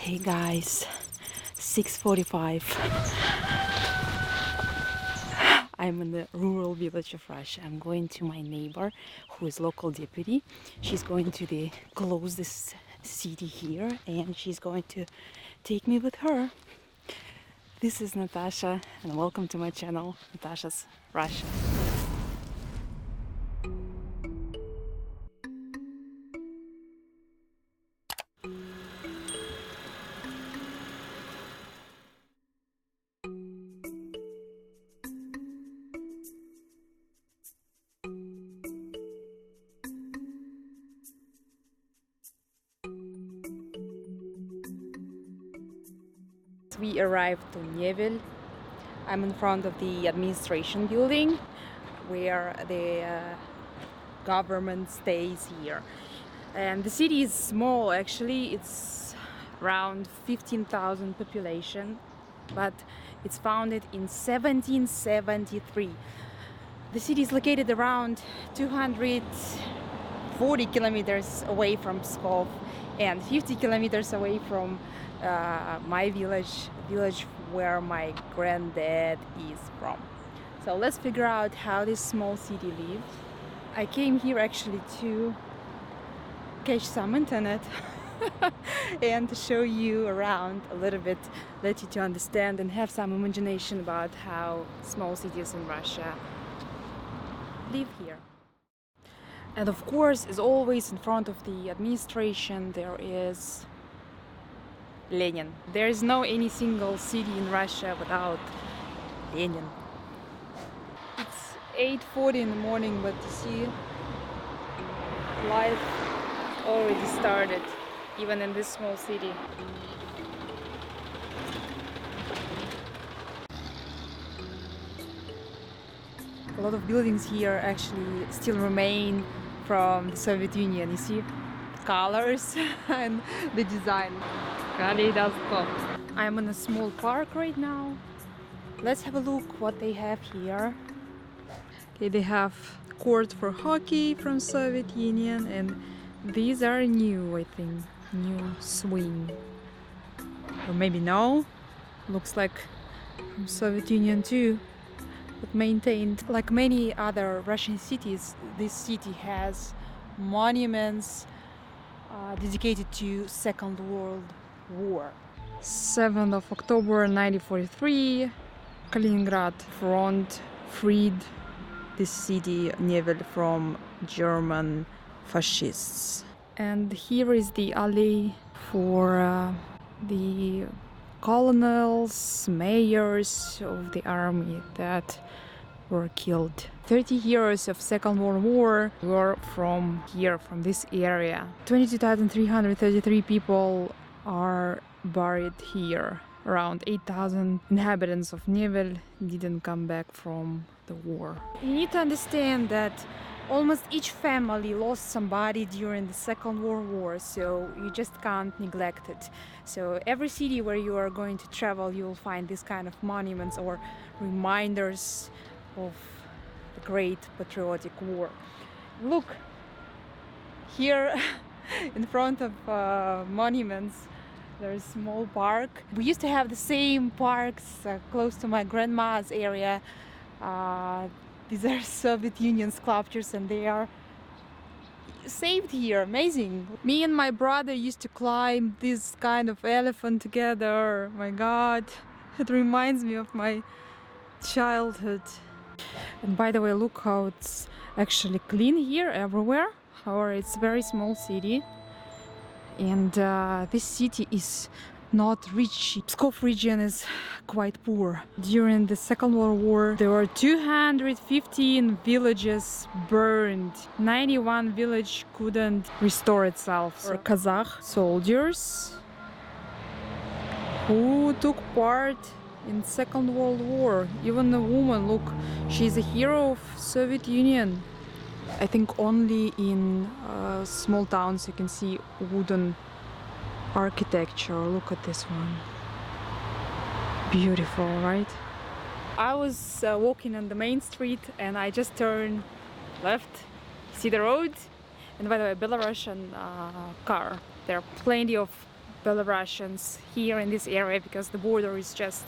Hey guys, 6:45. I'm in the rural village of Russia. I'm going to my neighbor who is local deputy. She's going to close this city here and she's going to take me with her. This is Natasha and welcome to my channel, Natasha's Russia. We arrived to Nevel. I'm in front of the administration building where the government stays here. And the city is small actually, it's around 15,000 population, but it's founded in 1773. The city is located around 240 kilometers away from Pskov and 50 kilometers away from my village where my granddad is from. So let's figure out how this small city lives. I came here actually to catch some internet and to show you around a little bit, let you to understand and have some imagination about how small cities in Russia live here. And of course, as always, in front of the administration there is Lenin. There is no any single city in Russia without Lenin. It's 8:40 in the morning, but you see, life already started, even in this small city. A lot of buildings here actually still remain from the Soviet Union. You see the colors and the design. I'm in a small park right now. Let's have a look what they have here. Okay, they have court for hockey from Soviet Union, and these are new, I think, new swing. Or maybe no, looks like from Soviet Union too, but maintained. Like many other Russian cities, this city has monuments dedicated to Second World War. 7th of October 1943, Kaliningrad front freed this city, Nevel, from German fascists. And here is the alley for the colonels, mayors of the army that were killed. 30 years of Second World War were from here, from this area. 22,333 people are buried here. Around 8,000 inhabitants of Nevel didn't come back from the war. You need to understand that almost each family lost somebody during the Second World War, so you just can't neglect it. So every city where you are going to travel, you will find this kind of monuments or reminders of the great patriotic war. Look, here in front of monuments there's a small park. We used to have the same parks close to my grandma's area. These are Soviet Union sculptures and they are saved here. Amazing. Me and my brother used to climb this kind of elephant together. My God, it reminds me of my childhood. And by the way, look how it's actually clean here everywhere. However, it's a very small city. And this city is not rich. Pskov region is quite poor. During the Second World War, there were 215 villages burned. 91 village couldn't restore itself. Or Kazakh soldiers who took part in Second World War. Even a woman, look, she's a hero of Soviet Union. I think only in small towns you can see wooden architecture. Look at this one. Beautiful, right? I was walking on the main street and I just turned left, see the road, and by the way, Belarusian car. There are plenty of Belarusians here in this area because the border is just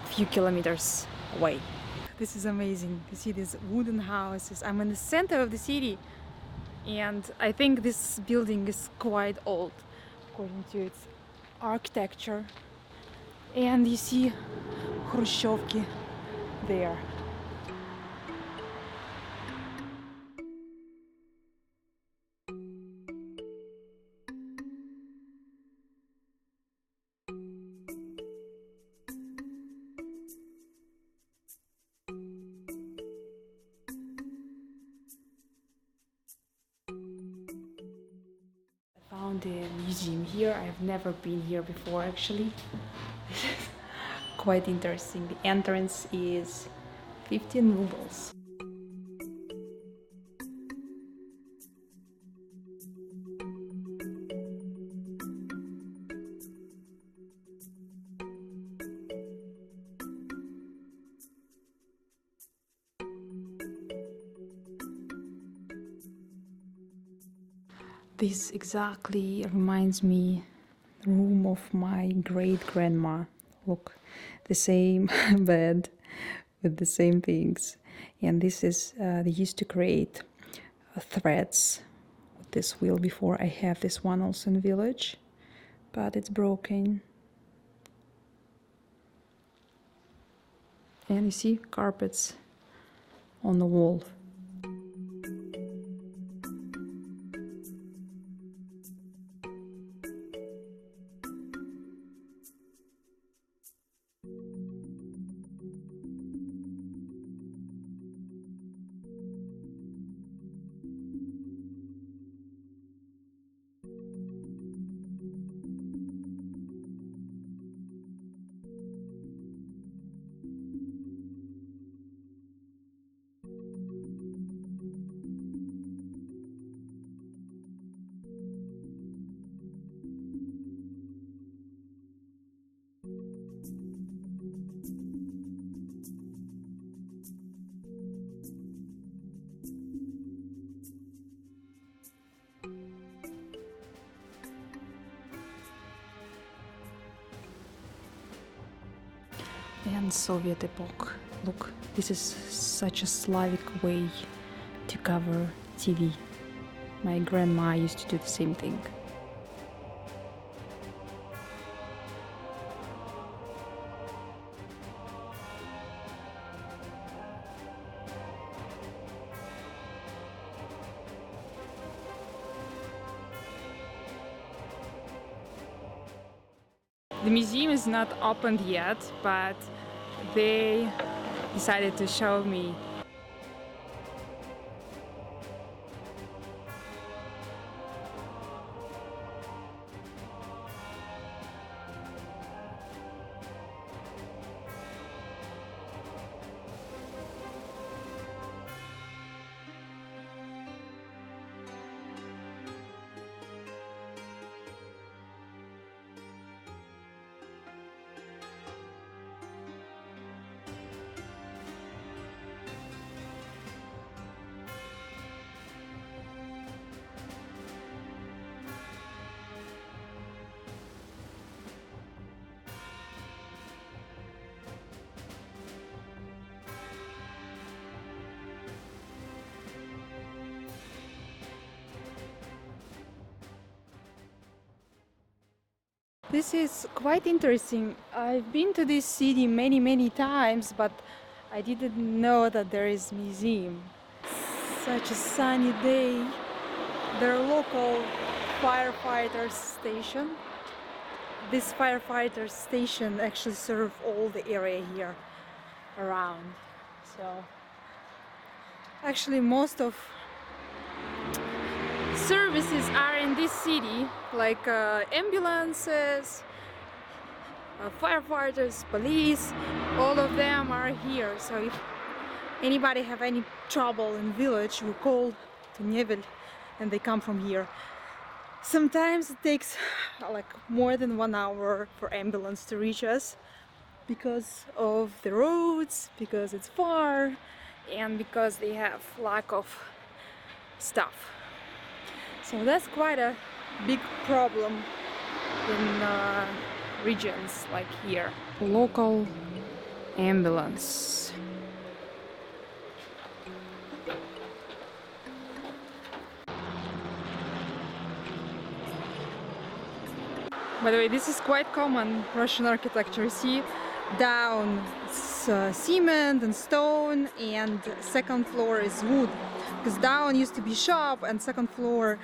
a few kilometers away. This is amazing. You see these wooden houses. I'm in the center of the city, and I think this building is quite old according to its architecture. And you see Khrushchevki there. Found a museum here. I've never been here before actually. Quite interesting. The entrance is 15 rubles. This exactly reminds me the room of my great-grandma. Look, the same bed with the same things. And this is, they used to create threads with this wheel before. I have this one also in village, but it's broken. And you see carpets on the wall. And Soviet epoch. Look, this is such a Slavic way to cover TV. My grandma used to do the same thing. The museum is not opened yet, but they decided to show me. This is quite interesting. I've been to this city many times, but I didn't know that there is a museum. Such a sunny day. Their local firefighters station. This firefighter station actually serves all the area here around. So actually most of services are in this city, like ambulances, firefighters, police, all of them are here. So if anybody have any trouble in village, we call to Nevel and they come from here. Sometimes it takes like more than 1 hour for ambulance to reach us because of the roads, because it's far, and because they have lack of stuff. So that's quite a big problem in regions like here. Local ambulance. By the way, this is quite common Russian architecture. See, down it's cement and stone, and second floor is wood. Because down used to be shop, and second floor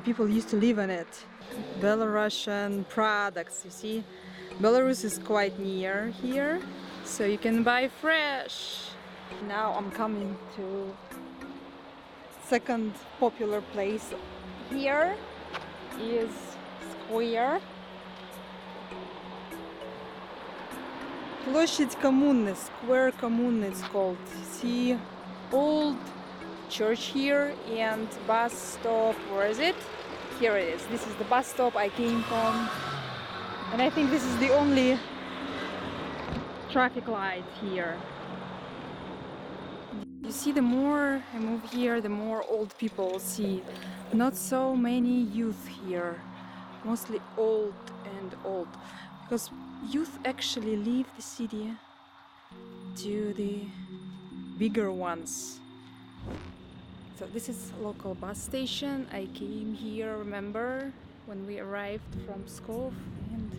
people used to live in it. Belarusian products, you see. Belarus is quite near here, so you can buy fresh. Now I'm coming to second popular place. Here is square. Площадь Коммуны, Square Коммуны it's called. See, old church here and bus stop. Where is it? Here it is. This is the bus stop I came from. And I think this is the only traffic light here. You see, the more I move here, the more old people see. Not so many youth here. Mostly old and old. Because youth actually leave the city to the bigger ones. So this is a local bus station. I came here, remember, when we arrived from Pskov, and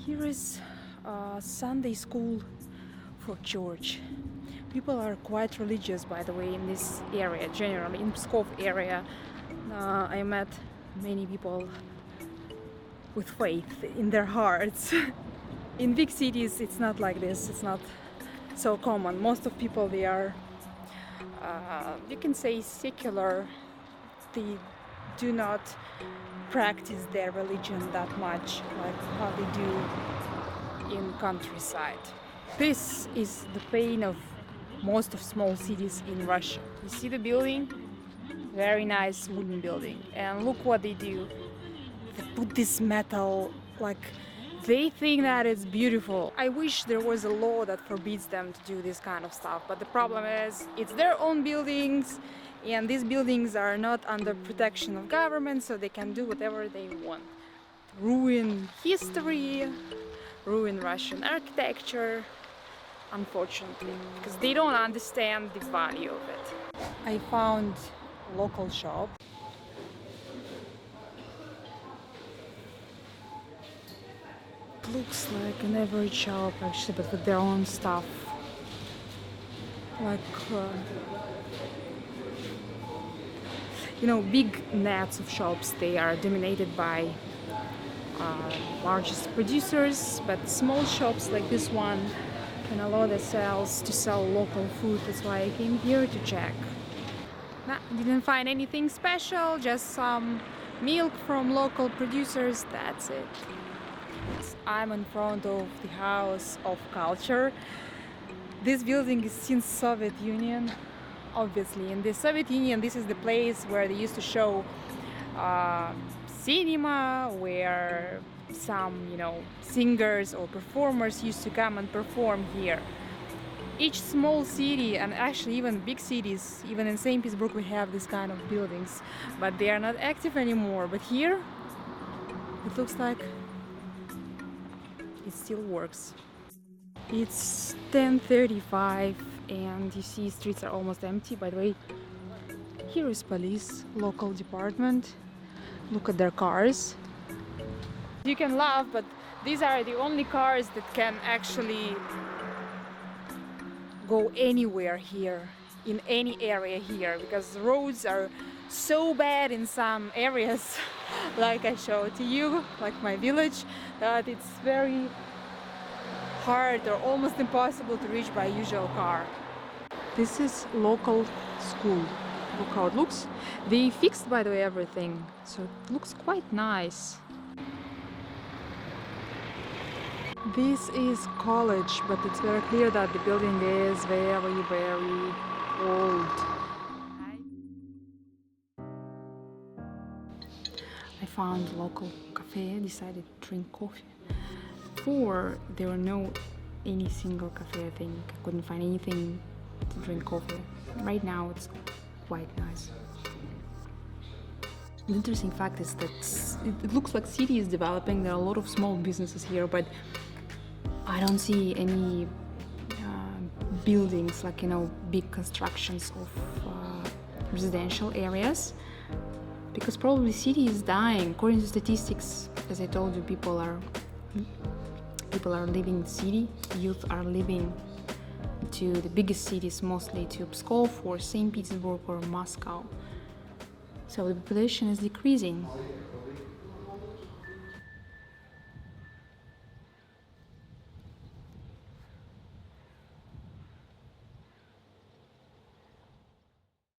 here is a Sunday school for church. People are quite religious, by the way, in this area, generally in Pskov area. I met many people with faith in their hearts. In big cities it's not like this, it's not so common. Most of people, they are you can say secular. They do not practice their religion that much like how they do in countryside. This is the pain of most of small cities in Russia. You see the building? Very nice wooden building, and look what they do. They put this metal, like they think that it's beautiful. I wish there was a law that forbids them to do this kind of stuff, but the problem is it's their own buildings, and these buildings are not under protection of government, so they can do whatever they want. Ruin history, ruin Russian architecture, unfortunately, because they don't understand the value of it. I found a local shop. Looks like an average shop actually, but with their own stuff. Like, you know, big nets of shops, they are dominated by largest producers, but small shops like this one can allow themselves to sell local food. That's why I came here to check. Nah, didn't find anything special, just some milk from local producers, that's it. I'm in front of the House of Culture. This building is since Soviet Union, obviously. In the Soviet Union, this is the place where they used to show cinema, where some, you know, singers or performers used to come and perform here. Each small city, and actually even big cities, even in St. Petersburg, we have this kind of buildings, but they are not active anymore. But here, it looks like it still works. It's 10:35 and you see streets are almost empty. By the way, here is police, local department. Look at their cars. You can laugh, but these are the only cars that can actually go anywhere here, in any area here, because the roads are so bad in some areas, like I showed to you, like my village, that it's very hard or almost impossible to reach by usual car. This is local school. Look how it looks. They fixed, by the way, everything, so it looks quite nice. This is college, but it's very clear that the building is very, very old. I found a local cafe, decided to drink coffee. Before, there were no any single cafe, I think. I couldn't find anything to drink coffee. Right now, it's quite nice. The interesting fact is that it looks like city is developing. There are a lot of small businesses here, but I don't see any buildings, like, big constructions of residential areas, because probably city is dying. According to statistics, as I told you, people are living in the city. Youth are living to the biggest cities, mostly to Pskov or St. Petersburg or Moscow. So the population is decreasing.